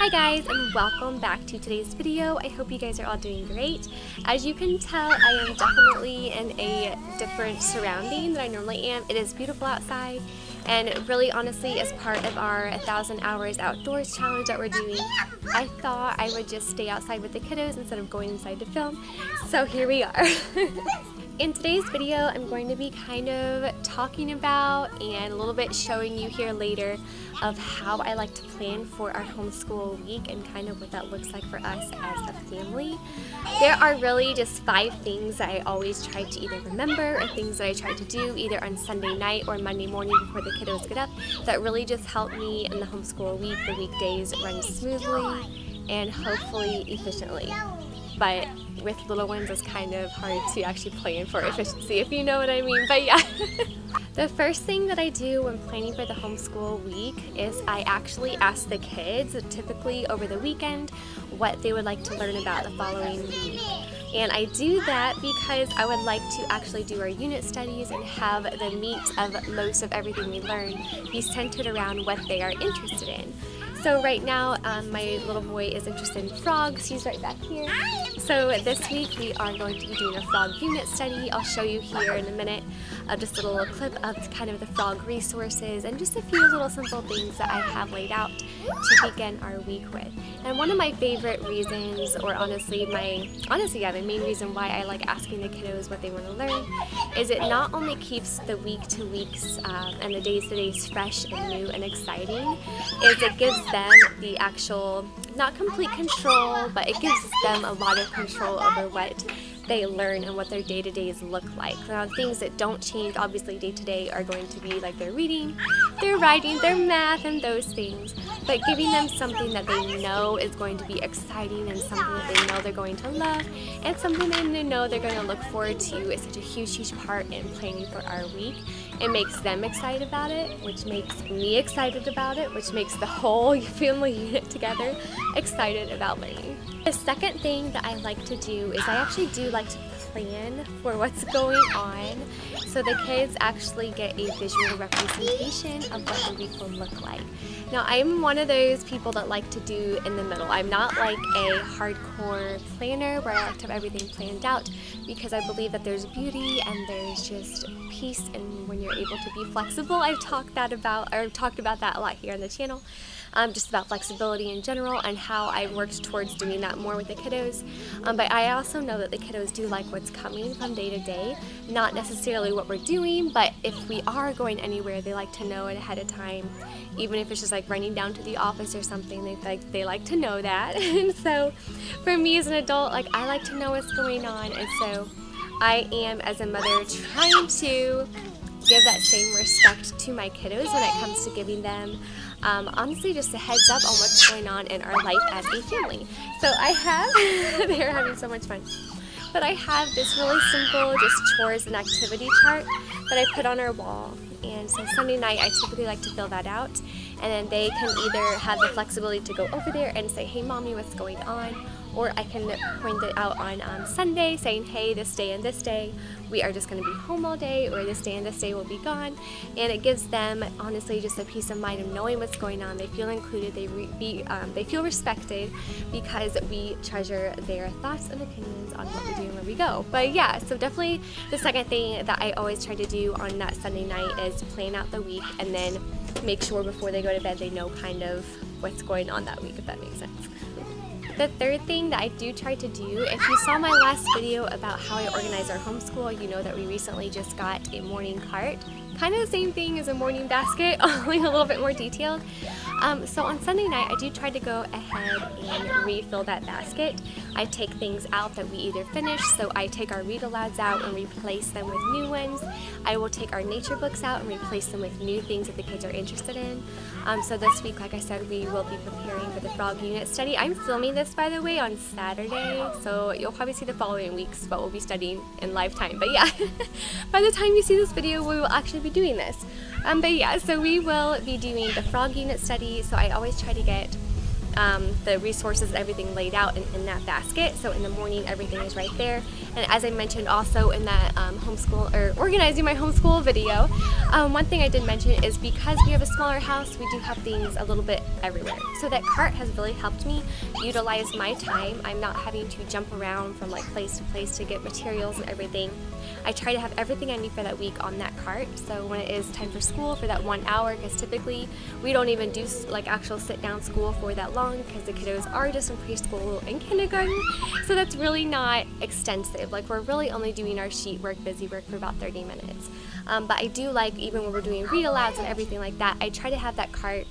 Hi guys, and welcome back to today's video. I hope you guys are all doing great. As you can tell, I am definitely in a different surrounding than I normally am. It is beautiful outside, and really honestly, as part of our 1,000 hours outdoors challenge that we're doing, I thought I would just stay outside with the kiddos instead of going inside to film. So here we are. In today's video, I'm going to be kind of talking about and a little bit showing you here later of how I like to plan for our homeschool week and kind of what that looks like for us as a family. There are really just 5 things that I always try to either remember or things that I try to do either on Sunday night or Monday morning before the kiddos get up that really just help me in the homeschool week, the weekdays run smoothly and hopefully efficiently. But with little ones, it's kind of hard to actually plan for efficiency, if you know what I mean, but yeah. The first thing that I do when planning for the homeschool week is I actually ask the kids, typically over the weekend, what they would like to learn about the following week. And I do that because I would like to actually do our unit studies and have the meat of most of everything we learn be centered around what they are interested in. So right now, my little boy is interested in frogs. He's right back here. So this week we are going to be doing a frog unit study. I'll show you here in a minute just a little clip of kind of the frog resources and just a few little simple things that I have laid out to begin our week with. And one of my favorite reasons, or honestly, the main reason why I like asking the kiddos what they want to learn is it not only keeps the week to weeks and the days to days fresh and new and exciting, is it gives them the actual, not complete control, but it gives them a lot of control over what they learn and what their day-to-days look like. Now, things that don't change obviously day-to-day are going to be like their reading, their writing, their math, and those things, but giving them something that they know is going to be exciting and something that they know they're going to love and something they know they're going to look forward to is such a huge part in planning for our week. It makes them excited about it, which makes me excited about it, which makes the whole family unit together excited about learning. The second thing that I like to do is I actually do like to plan for what's going on so the kids actually get a visual representation of what the week will look like. Now, I'm one of those people that like to do in the middle. I'm not like a hardcore planner where I like to have everything planned out because I believe that there's beauty and there's just peace and when you're able to be flexible. I've talked about that a lot here on the channel. Just about flexibility in general and how I worked towards doing that more with the kiddos. But I also know that the kiddos do like what's coming from day to day, not necessarily what we're doing, but if we are going anywhere, they like to know it ahead of time. Even if it's just like running down to the office or something, they like to know that. And so for me as an adult, like I like to know what's going on, and so I am, as a mother, trying to give that same respect to my kiddos when it comes to giving them honestly just a heads up on what's going on in our life as a family. So I have, they're having so much fun, but I have this really simple just chores and activity chart that I put on our wall. And so Sunday night I typically like to fill that out, and then they can either have the flexibility to go over there and say, hey mommy, what's going on? Or I can point it out on Sunday saying, hey, this day and this day we are just going to be home all day, or this day and this day will be gone. And it gives them honestly just a peace of mind of knowing what's going on. They feel included, they feel respected because we treasure their thoughts and opinions on what we do and where we go. But yeah, so definitely the second thing that I always try to do on that Sunday night is plan out the week and then make sure before they go to bed they know kind of what's going on that week, if that makes sense. The third thing that I do try to do, if you saw my last video about how I organize our homeschool, you know that we recently just got a morning cart. Kind of the same thing as a morning basket, only a little bit more detailed. So on Sunday night, I do try to go ahead and refill that basket. I take things out that we either finish, so I take our read-alouds out and replace them with new ones. I will take our nature books out and replace them with new things that the kids are interested in. So this week, like I said, we will be preparing for the frog unit study. I'm filming this, by the way, on Saturday, so you'll probably see the following weeks what we'll be studying in live time. But yeah, by the time you see this video, we will actually be doing this. But yeah, so we will be doing the frog unit study, so I always try to get the resources and everything laid out in that basket. So in the morning, everything is right there. And as I mentioned also in that homeschool or organizing my homeschool video, one thing I did mention is because we have a smaller house, we do have things a little bit everywhere. So that cart has really helped me utilize my time. I'm not having to jump around from like place to place to get materials and everything. I try to have everything I need for that week on that cart. So when it is time for school for that 1 hour, because typically we don't even do like actual sit down school for that long because the kiddos are just in preschool and kindergarten. So that's really not extensive. Like we're really only doing our sheet work, busy work for about 30 minutes. But I do like, even when we're doing read alouds and everything like that, I try to have that cart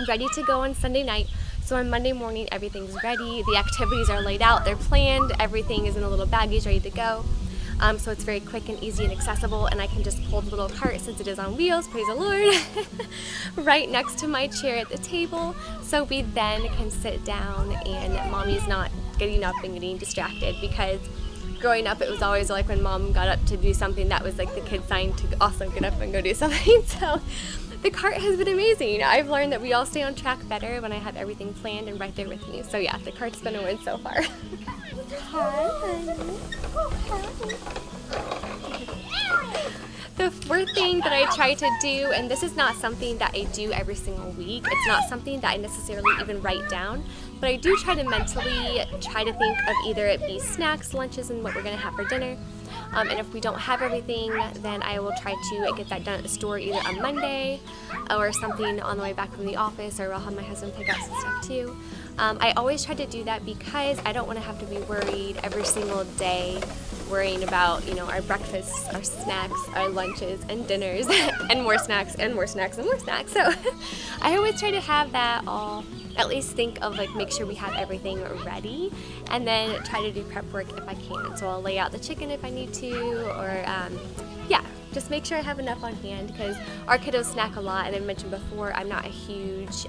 ready to go on Sunday night. So on Monday morning, everything's ready. The activities are laid out, they're planned, everything is in a little baggage ready to go. So it's very quick and easy and accessible, and I can just pull the little cart, since it is on wheels, praise the Lord, right next to my chair at the table. So we then can sit down and mommy's not getting up and getting distracted, because growing up it was always like when mom got up to do something, that was like the kid sign to also get up and go do something. So the cart has been amazing. I've learned that we all stay on track better when I have everything planned and right there with me. So yeah, the cart's been a win so far. The fourth thing that I try to do, and this is not something that I do every single week, it's not something that I necessarily even write down, but I do try to mentally try to think of either it be snacks, lunches, and what we're going to have for dinner. And if we don't have everything, then I will try to get that done at the store either on Monday or something on the way back from the office, or I'll have my husband pick up some stuff too. I always try to do that because I don't want to have to be worried every single day, worrying about, you know, our breakfasts, our snacks, our lunches and dinners, and more snacks and more snacks and more snacks. So I always try to have that all, at least think of like, make sure we have everything ready, and then try to do prep work if I can. So I'll lay out the chicken if I need to, or yeah, just make sure I have enough on hand, because our kiddos snack a lot, and I mentioned before, I'm not a huge,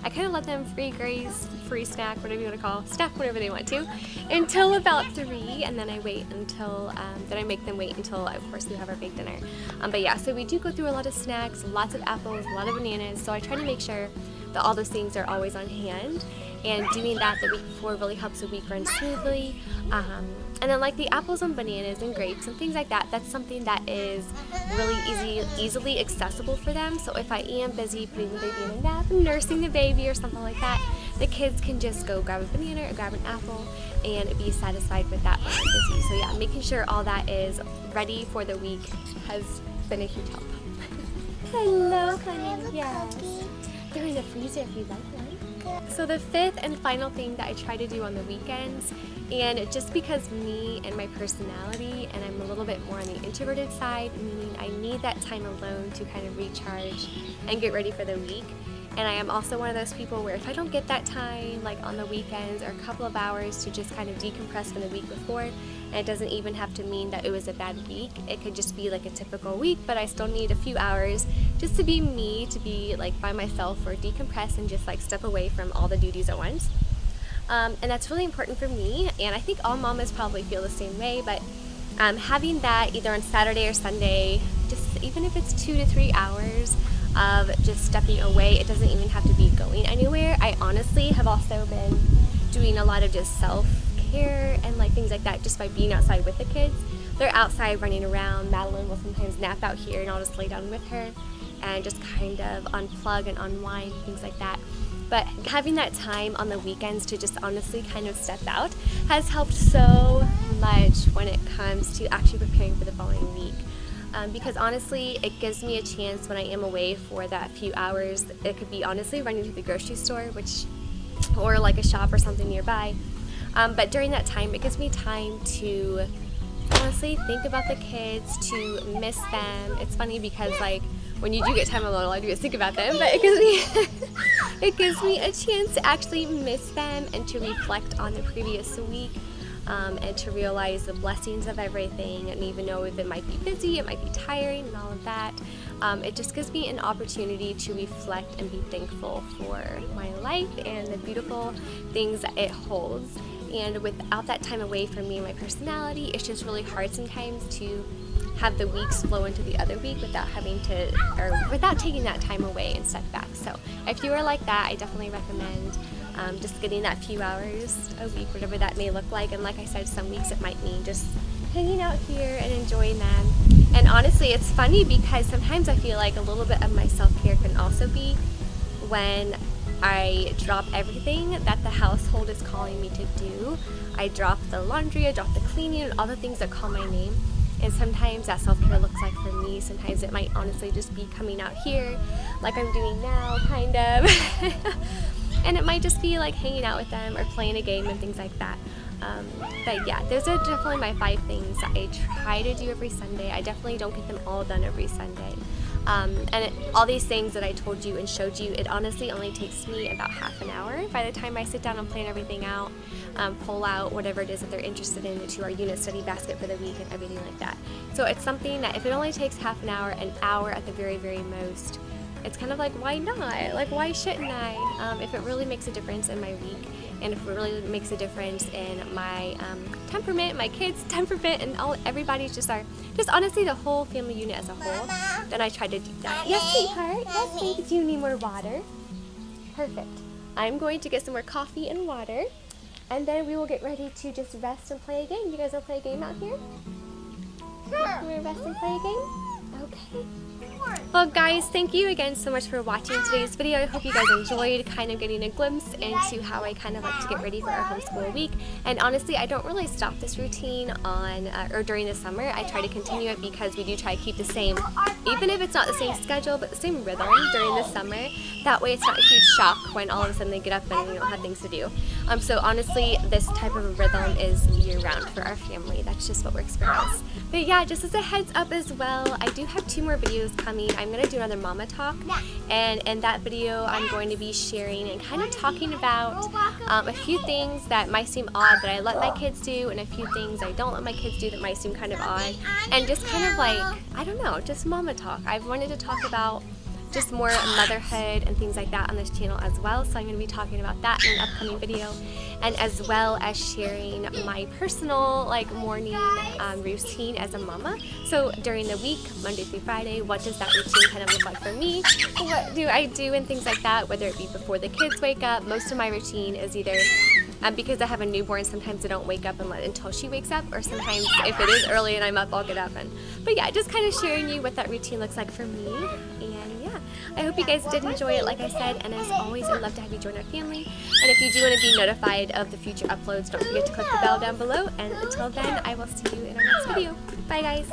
I kind of let them free graze, free snack, whatever you want to call, snack whenever they want to, until about 3, and then I wait until, then I make them wait until, of course, we have our big dinner. But yeah, so we do go through a lot of snacks, lots of apples, a lot of bananas, so I try to make sure that all those things are always on hand, and doing that the week before really helps the week run smoothly. And then like the apples and bananas and grapes and things like that, that's something that is really easily accessible for them. So if I am busy putting the baby in a nap, nursing the baby or something like that, the kids can just go grab a banana or grab an apple and be satisfied with that when they're busy. So yeah, making sure all that is ready for the week has been a huge help. Hello, honey. Yes. They're in the freezer if you'd like one. So the fifth and final thing that I try to do on the weekends, and just because me and my personality, and I'm a little bit more on the introverted side, meaning I need that time alone to kind of recharge and get ready for the week. And I am also one of those people where if I don't get that time, like on the weekends or a couple of hours to just kind of decompress from the week before, and it doesn't even have to mean that it was a bad week, it could just be like a typical week, but I still need a few hours just to be me, to be like by myself or decompress and just like step away from all the duties at once. And that's really important for me, and I think all mamas probably feel the same way, but having that either on Saturday or Sunday, just even if it's 2 to 3 hours of just stepping away, it doesn't even have to be going anywhere. I honestly have also been doing a lot of just self-care and like things like that just by being outside with the kids. They're outside running around. Madeline will sometimes nap out here, and I'll just lay down with her and just kind of unplug and unwind, things like that. But having that time on the weekends to just honestly kind of step out has helped so much when it comes to actually preparing for the following week. Because honestly, it gives me a chance when I am away for that few hours. It could be honestly running to the grocery store, or like a shop or something nearby. But during that time, it gives me time to honestly think about the kids, to miss them. It's funny because like when you do get time alone, all I do is think about them, but it gives me a chance to actually miss them and to reflect on the previous week. And to realize the blessings of everything, and even though it might be busy, it might be tiring and all of that, it just gives me an opportunity to reflect and be thankful for my life and the beautiful things that it holds. and without that time away from me and my personality, it's just really hard sometimes to have the weeks flow into the other week without having to, or without taking that time away and step back. So if you are like that, I definitely recommend just getting that few hours a week, whatever that may look like. And like I said, some weeks it might mean just hanging out here and enjoying them. And honestly, it's funny because sometimes I feel like a little bit of my self-care can also be when I drop everything that the household is calling me to do. I drop the laundry, I drop the cleaning, and all the things that call my name. And sometimes that self-care looks like for me, sometimes it might honestly just be coming out here like I'm doing now, kind of. And it might just be like hanging out with them or playing a game and things like that. But yeah, those are definitely my 5 things that I try to do every Sunday. I definitely don't get them all done every Sunday. All these things that I told you and showed you, it honestly only takes me about half an hour by the time I sit down and plan everything out, pull out whatever it is that they're interested in into our unit study basket for the week and everything like that. So it's something that if it only takes half an hour at the very, very most, it's kind of like, why not? Like, why shouldn't I? If it really makes a difference in my week, and if it really makes a difference in my temperament, my kids' temperament, and everybody's just honestly the whole family unit as a whole, then I try to do that. Yes, sweetheart. Yes, baby. Do you need more water? Perfect. I'm going to get some more coffee and water, and then we will get ready to just rest and play a game. You guys want to play a game out here? Sure. You want to rest and play a game? Okay. Well guys, thank you again so much for watching today's video. I hope you guys enjoyed kind of getting a glimpse into how I kind of like to get ready for our homeschool week. And honestly, I don't really stop this routine on or during the summer. I try to continue it because we do try to keep the same, even if it's not the same schedule, but the same rhythm during the summer. That way it's not a huge shock when all of a sudden they get up and we don't have things to do. So honestly, this type of rhythm is year-round for our family. That's just what works for us. But yeah, just as a heads up as well, I do have 2 more videos coming. I'm going to do another mama talk, and in that video I'm going to be sharing and kind of talking about a few things that might seem odd that I let my kids do, and a few things I don't let my kids do that might seem kind of odd, and just kind of like, I don't know, just mama talk. I've wanted to talk about just more motherhood and things like that on this channel as well, so I'm going to be talking about that in an upcoming video, and as well as sharing my personal like morning routine as a mama. So during the week, Monday through Friday, what does that routine kind of look like for me? What do I do and things like that, whether it be before the kids wake up. Most of my routine is either because I have a newborn, sometimes I don't wake up until she wakes up, or sometimes if it is early and I'm up, I'll get up. But yeah, just kind of sharing you what that routine looks like for me. And yeah, I hope you guys did enjoy it, like I said, and as always, I'd love to have you join our family. And if you do want to be notified of the future uploads, don't forget to click the bell down below. And until then, I will see you in our next video. Bye guys!